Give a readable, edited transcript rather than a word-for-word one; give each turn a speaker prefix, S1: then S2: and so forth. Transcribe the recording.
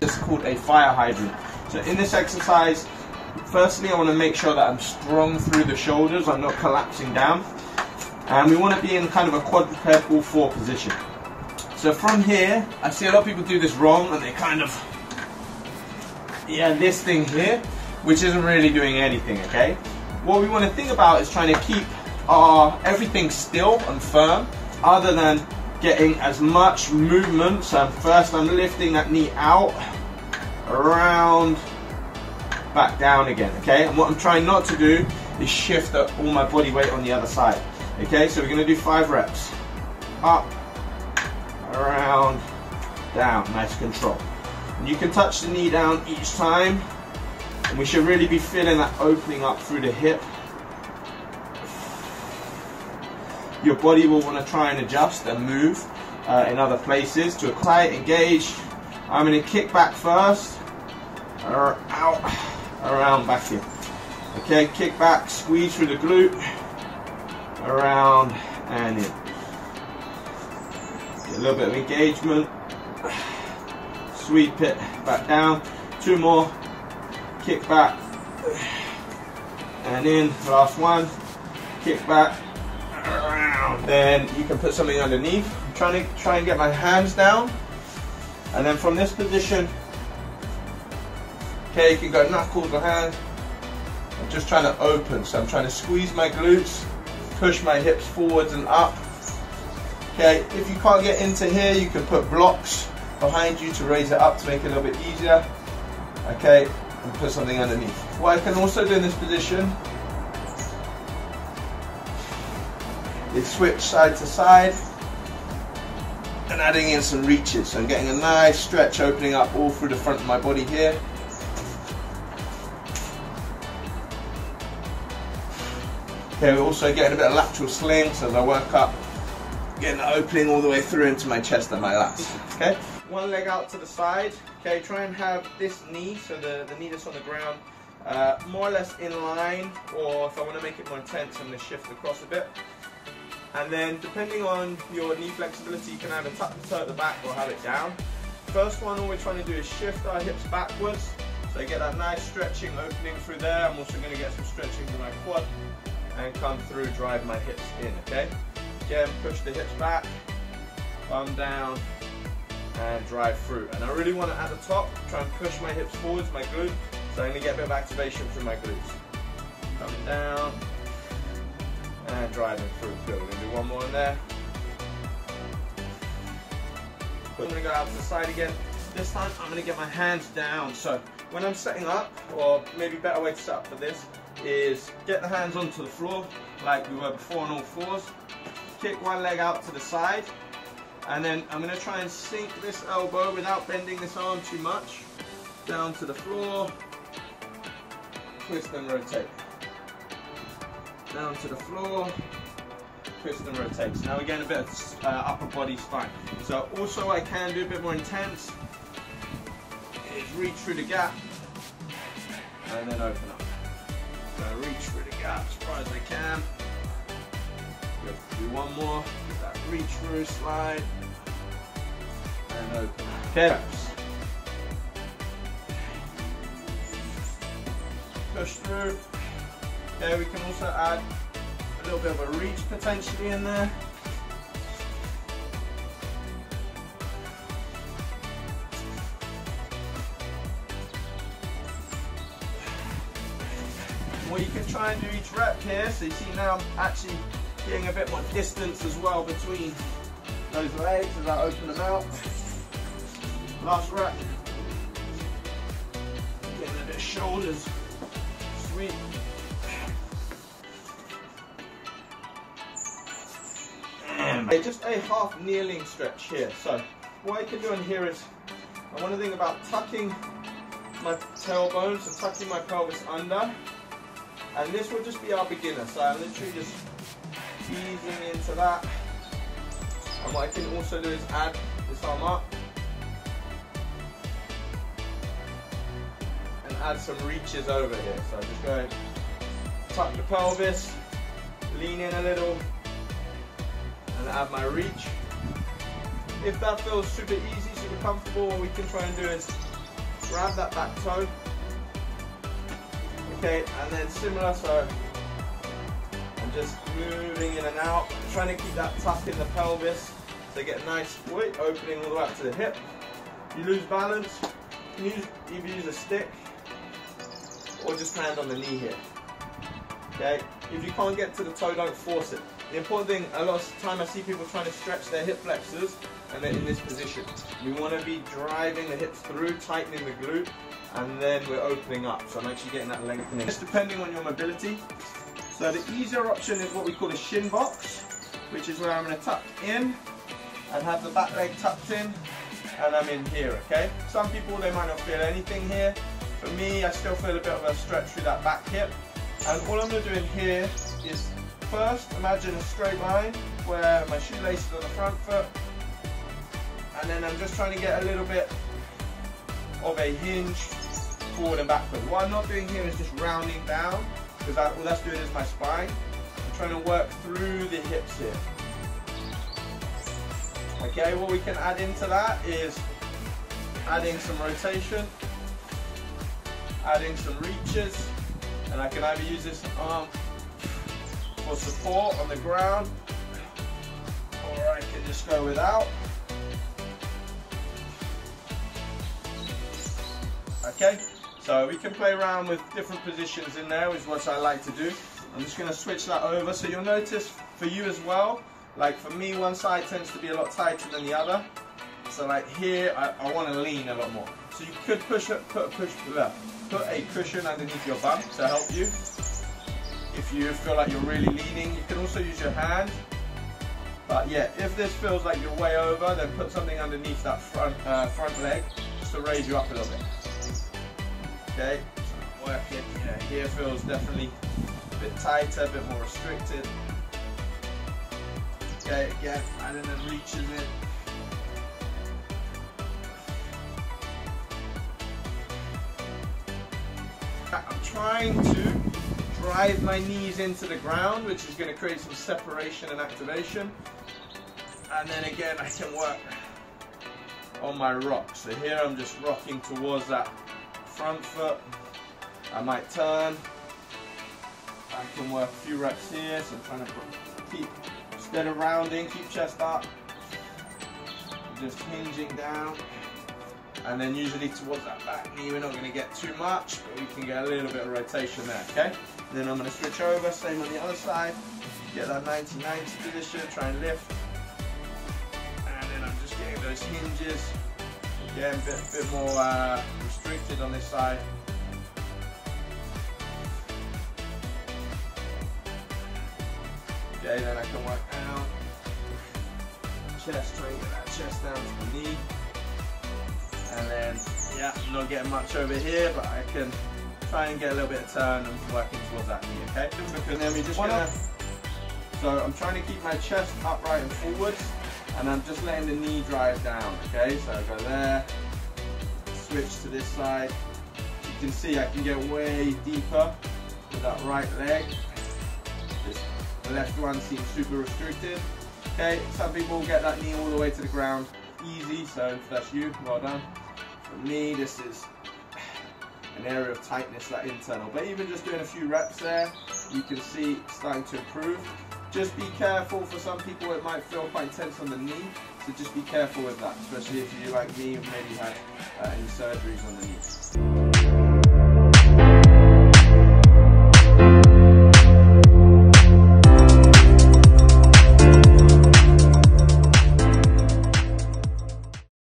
S1: It's called a fire hydrant. So in this exercise, firstly I want to make sure that I'm strong through the shoulders, I'm not collapsing down. And we want to be in kind of a quadruped all four position. So from here, I see a lot of people do this wrong and they kind of, this thing here, which isn't really doing anything, okay? What we want to think about is trying to keep everything still and firm, other than getting as much movement. So first I'm lifting that knee out, around, back down again, okay? And what I'm trying not to do is shift all my body weight on the other side, okay? So we're going to do 5 reps. Up, around, down, nice control. And you can touch the knee down each time, and we should really be feeling that opening up through the hip. Your body will want to try and adjust and move in other places to apply, engage. I'm going to kick back first, out, around, back in. Okay, kick back, squeeze through the glute, around and in. Get a little bit of engagement, sweep it back down. 2 more, kick back and in. Last one, kick back, around. Then you can put something underneath. I'm trying to try and get my hands down, and then from this position, okay, you can go knuckles or hands. I'm just trying to open, so I'm trying to squeeze my glutes, push my hips forwards and up. Okay, if you can't get into here, you can put blocks behind you to raise it up to make it a little bit easier. Okay, and put something underneath. What I can also do in this position is switch side to side and adding in some reaches. So I'm getting a nice stretch opening up all through the front of my body here. Okay, we're also getting a bit of lateral sling, so as I work up, getting an opening all the way through into my chest and my lats. Okay, one leg out to the side. Okay, try and have this knee, so the knee that's on the ground, more or less in line, or if I want to make it more intense, I'm going to shift across a bit. And then depending on your knee flexibility, you can either tuck the toe at the back or have it down. First one, all we're trying to do is shift our hips backwards. So I get that nice stretching opening through there. I'm also going to get some stretching through my quad and come through, drive my hips in, okay? Again, push the hips back, bum down, and drive through. And I really want to, at the top, try and push my hips forwards, my glute. So I'm going to get a bit of activation through my glutes. Coming down, and driving through. Good, we're going to do one more in there. I'm going to go out to the side again. This time I'm going to get my hands down. So when I'm setting up, or maybe a better way to set up for this, is get the hands onto the floor like we were before on all fours. Kick one leg out to the side, and then I'm going to try and sink this elbow without bending this arm too much down to the floor. Twist and rotate. Down to the floor, twist and rotate. So now we're getting a bit of upper body spine. So also I can do a bit more intense, is reach through the gap and then open up. So reach through the gap as far as I can. Good. Do one more, get that reach through, slide and open up. Okay. Push through. Okay, we can also add a little bit of a reach potentially in there. What you can try and do each rep here, so you see now I'm actually getting a bit more distance as well between those legs as I open them out. Last rep. Getting a bit of shoulders. Sweet. Just a half kneeling stretch here. So what I can do in here is, I want to think about tucking my tailbone, so tucking my pelvis under, and this will just be our beginner. So I'm literally just easing into that, and what I can also do is add this arm up and add some reaches over here. So I'm just going to tuck the pelvis, lean in a little, and add my reach. If that feels super easy, super comfortable, what we can try and do is grab that back toe. Okay, and then similar, so I'm just moving in and out, trying to keep that tuck in the pelvis, so get a nice opening all the way up to the hip. If you lose balance, you can either use a stick or just hand on the knee here. Okay, if you can't get to the toe, don't force it. The important thing, a lot of the time I see people trying to stretch their hip flexors and they're in this position. We want to be driving the hips through, tightening the glute, and then we're opening up. So I'm actually getting that lengthening. Just depending on your mobility. So the easier option is what we call a shin box, which is where I'm going to tuck in and have the back leg tucked in, and I'm in here, okay? Some people, they might not feel anything here. For me, I still feel a bit of a stretch through that back hip. And all I'm going to do in here is first imagine a straight line where my shoelace is on the front foot, and then I'm just trying to get a little bit of a hinge forward and backward. What I'm not doing here is just rounding down, because all that's doing is my spine. I'm trying to work through the hips here. Okay, what we can add into that is adding some rotation, adding some reaches, and I can either use this arm for support on the ground, or I can just go without. Okay, so we can play around with different positions in there, which is what I like to do. I'm just going to switch that over, so you'll notice for you as well, like for me, one side tends to be a lot tighter than the other. So like here, I want to lean a lot more. So you could put a cushion underneath your bum to help you. If you feel like you're really leaning, you can also use your hand. But yeah, if this feels like you're way over, then put something underneath that front leg just to raise you up a little bit. Okay, so working, yeah, here feels definitely a bit tighter, a bit more restricted. Okay, again, adding them reaches in. I'm trying to drive my knees into the ground, which is going to create some separation and activation. And then again, I can work on my rock. So here I'm just rocking towards that front foot. I might turn. I can work a few reps here, so I'm trying to keep, instead of rounding, keep chest up. Just hinging down. And then usually towards that back knee, we're not going to get too much, but we can get a little bit of rotation there, okay? And then I'm going to switch over, same on the other side. Get that 90-90 position, try and lift. And then I'm just getting those hinges. Again, a bit more restricted on this side. Okay, then I can work down. Chest, try and get that chest down to the knee. And then, yeah, I'm not getting much over here, but I can try and get a little bit of turn and working towards that knee, okay? Because then we just gonna, so I'm trying to keep my chest upright and forwards, and I'm just letting the knee drive down, okay? So I go there, switch to this side. You can see I can get way deeper with that right leg. The left one seems super restricted. Okay, some people get that knee all the way to the ground easy, so if that's you, well done. For me, this is an area of tightness, that internal. But even just doing a few reps there, you can see it's starting to improve. Just be careful, for some people it might feel quite tense on the knee, so just be careful with that, especially if you, like me, have maybe had any surgeries on the knee.